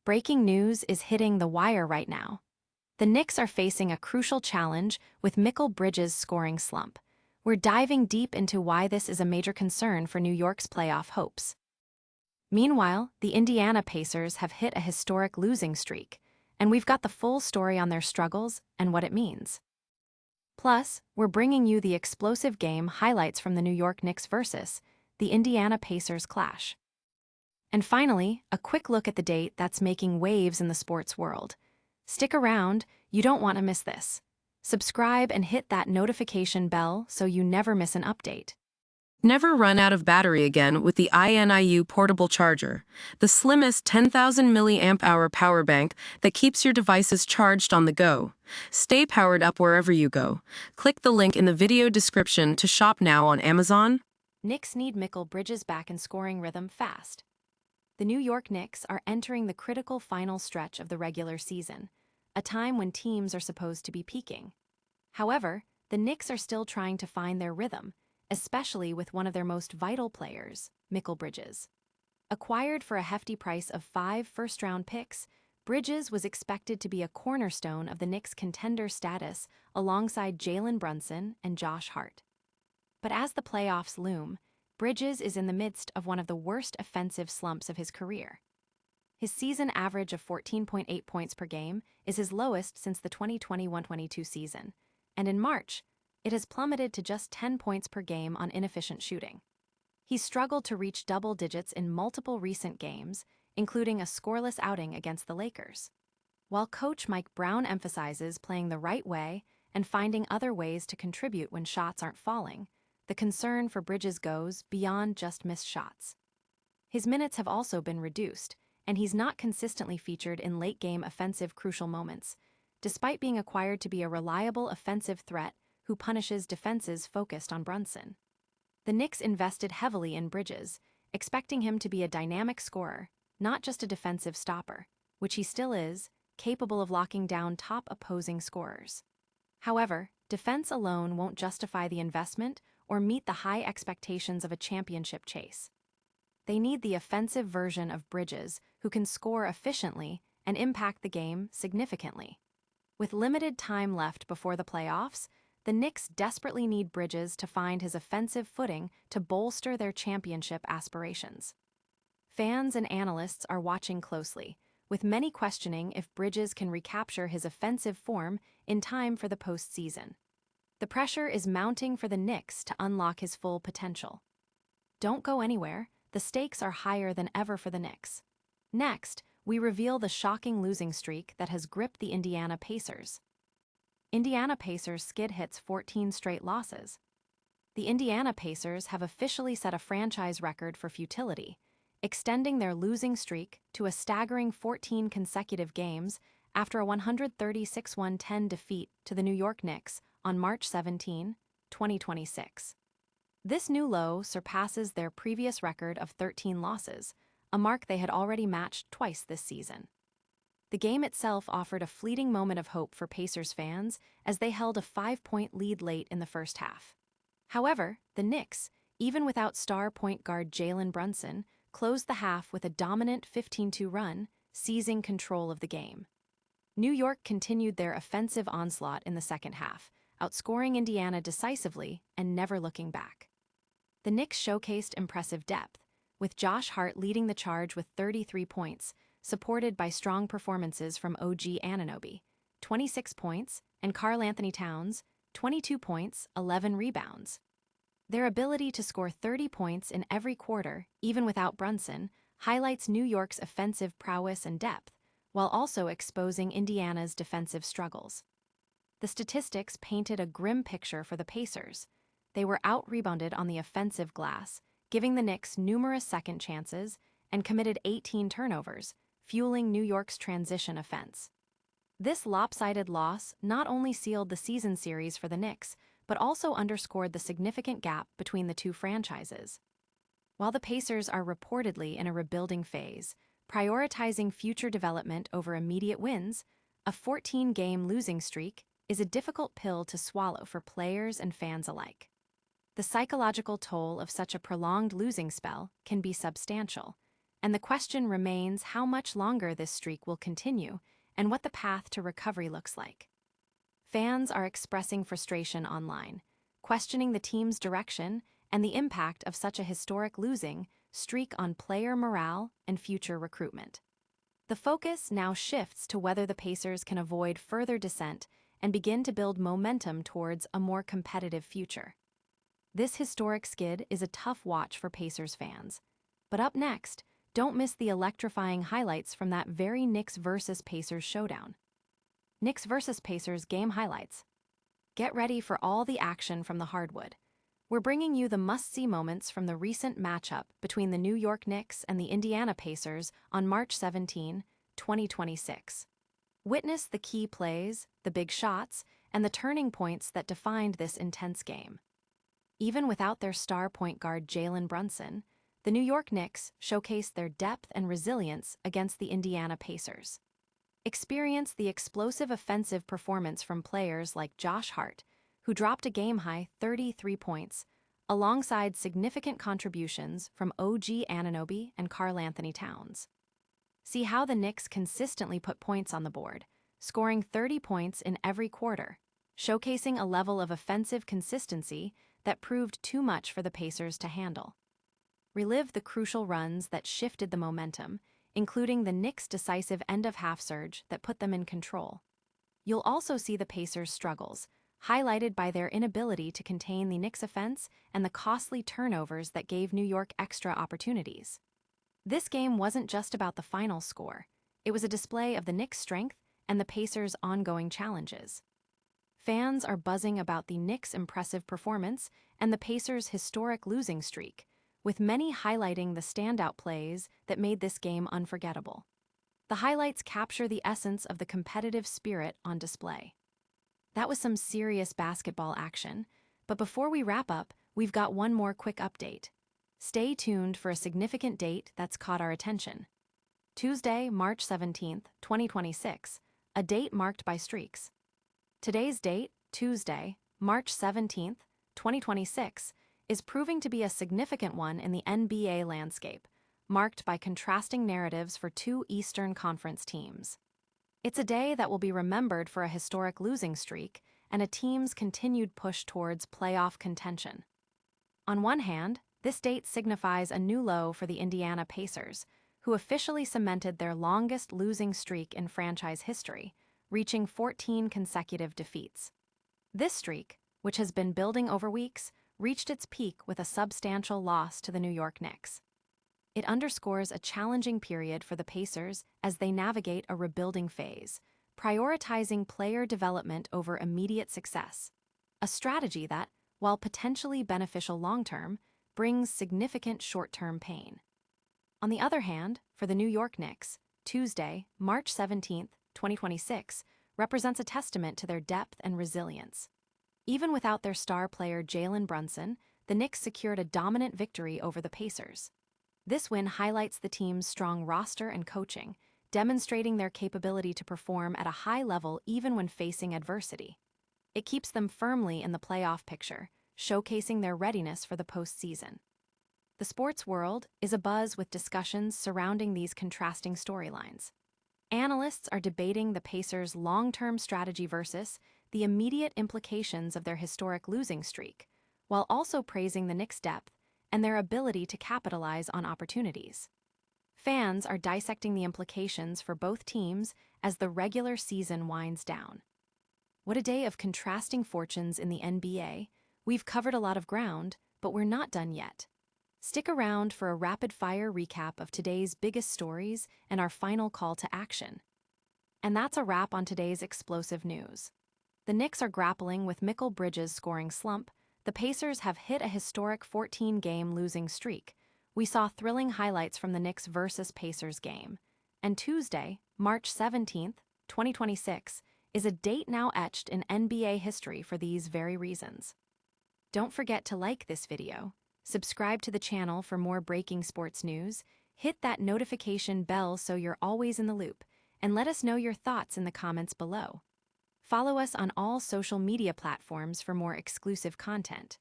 breaking news is hitting the wire right now. The Knicks are facing a crucial challenge with Mikal Bridges' scoring slump. We're diving deep into why this is a major concern for New York's playoff hopes. Meanwhile, the Indiana Pacers have hit a historic losing streak, and we've got the full story on their struggles and what it means. Plus, we're bringing you the explosive game highlights from the New York Knicks versus the Indiana Pacers clash. And finally, a quick look at the date that's making waves in the sports world. Stick around, you don't want to miss this. Subscribe and hit that notification bell so you never miss an update. Never run out of battery again with the INIU portable charger, the slimmest 10,000 mAh power bank that keeps your devices charged on the go. Stay powered up wherever you go. Click the link in the video description to shop now on Amazon. Knicks need Mikal Bridges back in scoring rhythm fast. The New York Knicks are entering the critical final stretch of the regular season, a time when teams are supposed to be peaking. However, the Knicks are still trying to find their rhythm, especially with one of their most vital players, Mikal Bridges. Acquired for a hefty price of 5 first-round picks, Bridges was expected to be a cornerstone of the Knicks' contender status alongside Jalen Brunson and Josh Hart. But as the playoffs loom, Bridges is in the midst of one of the worst offensive slumps of his career. His season average of 14.8 points per game is his lowest since the 2021-22 season, and in March, it has plummeted to just 10 points per game on inefficient shooting. He's struggled to reach double digits in multiple recent games, including a scoreless outing against the Lakers. While coach Mike Brown emphasizes playing the right way and finding other ways to contribute when shots aren't falling, the concern for Bridges goes beyond just missed shots. His minutes have also been reduced, and he's not consistently featured in late-game offensive crucial moments, despite being acquired to be a reliable offensive threat who punishes defenses focused on Brunson. The Knicks invested heavily in Bridges, expecting him to be a dynamic scorer, not just a defensive stopper, which he still is, capable of locking down top opposing scorers. However, defense alone won't justify the investment or meet the high expectations of a championship chase. They need the offensive version of Bridges who can score efficiently and impact the game significantly. With limited time left before the playoffs, the Knicks desperately need Bridges to find his offensive footing to bolster their championship aspirations. Fans and analysts are watching closely, with many questioning if Bridges can recapture his offensive form in time for the postseason. The pressure is mounting for the Knicks to unlock his full potential. Don't go anywhere, the stakes are higher than ever for the Knicks. Next, we reveal the shocking losing streak that has gripped the Indiana Pacers. Indiana Pacers skid hits 14 straight losses. The Indiana Pacers have officially set a franchise record for futility, extending their losing streak to a staggering 14 consecutive games after a 136-110 defeat to the New York Knicks on March 17, 2026. This new low surpasses their previous record of 13 losses, a mark they had already matched twice this season. The game itself offered a fleeting moment of hope for Pacers fans as they held a 5-point lead late in the first half. However, the Knicks, even without star point guard Jalen Brunson, closed the half with a dominant 15-2 run, seizing control of the game. New York continued their offensive onslaught in the second half, outscoring Indiana decisively and never looking back. The Knicks showcased impressive depth, with Josh Hart leading the charge with 33 points, supported by strong performances from OG Anunoby, 26 points, and Karl-Anthony Towns, 22 points, 11 rebounds. Their ability to score 30 points in every quarter, even without Brunson, highlights New York's offensive prowess and depth, while also exposing Indiana's defensive struggles. The statistics painted a grim picture for the Pacers. They were out-rebounded on the offensive glass, giving the Knicks numerous second chances, and committed 18 turnovers, fueling New York's transition offense. This lopsided loss not only sealed the season series for the Knicks, but also underscored the significant gap between the two franchises. While the Pacers are reportedly in a rebuilding phase, prioritizing future development over immediate wins, a 14-game losing streak is a difficult pill to swallow for players and fans alike. The psychological toll of such a prolonged losing spell can be substantial, And the question remains how much longer this streak will continue and what the path to recovery looks like. Fans are expressing frustration online, questioning the team's direction and the impact of such a historic losing streak on player morale and future recruitment. The focus now shifts to whether the Pacers can avoid further descent and begin to build momentum towards a more competitive future. This historic skid is a tough watch for Pacers fans. But up next, don't miss the electrifying highlights from that very Knicks vs. Pacers showdown. Knicks vs. Pacers game highlights. Get ready for all the action from the hardwood. We're bringing you the must-see moments from the recent matchup between the New York Knicks and the Indiana Pacers on March 17, 2026. Witness the key plays, the big shots, and the turning points that defined this intense game. Even without their star point guard Jalen Brunson, the New York Knicks showcased their depth and resilience against the Indiana Pacers. Experience the explosive offensive performance from players like Josh Hart, who dropped a game-high 33 points, alongside significant contributions from OG Anunoby and Karl-Anthony Towns. See how the Knicks consistently put points on the board, scoring 30 points in every quarter, showcasing a level of offensive consistency that proved too much for the Pacers to handle. Relive the crucial runs that shifted the momentum, including the Knicks' decisive end-of-half surge that put them in control. You'll also see the Pacers' struggles, highlighted by their inability to contain the Knicks' offense and the costly turnovers that gave New York extra opportunities. This game wasn't just about the final score. It was a display of the Knicks' strength and the Pacers' ongoing challenges. Fans are buzzing about the Knicks' impressive performance and the Pacers' historic losing streak, with many highlighting the standout plays that made this game unforgettable. The highlights capture the essence of the competitive spirit on display. That was some serious basketball action, but before we wrap up, we've got one more quick update. Stay tuned for a significant date that's caught our attention. Tuesday, March 17, 2026, a date marked by streaks. Today's date, Tuesday, March 17, 2026, is proving to be a significant one in the NBA landscape, marked by contrasting narratives for two Eastern Conference teams. It's a day that will be remembered for a historic losing streak and a team's continued push towards playoff contention. On one hand, this date signifies a new low for the Indiana Pacers, who officially cemented their longest losing streak in franchise history, reaching 14 consecutive defeats. This streak, which has been building over weeks, reached its peak with a substantial loss to the New York Knicks. It underscores a challenging period for the Pacers as they navigate a rebuilding phase, prioritizing player development over immediate success, a strategy that, while potentially beneficial long-term, brings significant short-term pain. On the other hand, for the New York Knicks, Tuesday, March 17, 2026, represents a testament to their depth and resilience. Even without their star player Jalen Brunson, the Knicks secured a dominant victory over the Pacers. This win highlights the team's strong roster and coaching, demonstrating their capability to perform at a high level even when facing adversity. It keeps them firmly in the playoff picture, showcasing their readiness for the postseason. The sports world is abuzz with discussions surrounding these contrasting storylines. Analysts are debating the Pacers' long-term strategy versus the immediate implications of their historic losing streak, while also praising the Knicks' depth and their ability to capitalize on opportunities. Fans are dissecting the implications for both teams as the regular season winds down. What a day of contrasting fortunes in the NBA. We've covered a lot of ground, but we're not done yet. Stick around for a rapid-fire recap of today's biggest stories and our final call to action. And that's a wrap on today's explosive news. The Knicks are grappling with Mikal Bridges' scoring slump. The Pacers have hit a historic 14-game losing streak. We saw thrilling highlights from the Knicks vs. Pacers game. And Tuesday, March 17, 2026, is a date now etched in NBA history for these very reasons. Don't forget to like this video, subscribe to the channel for more breaking sports news, hit that notification bell so you're always in the loop, and let us know your thoughts in the comments below. Follow us on all social media platforms for more exclusive content.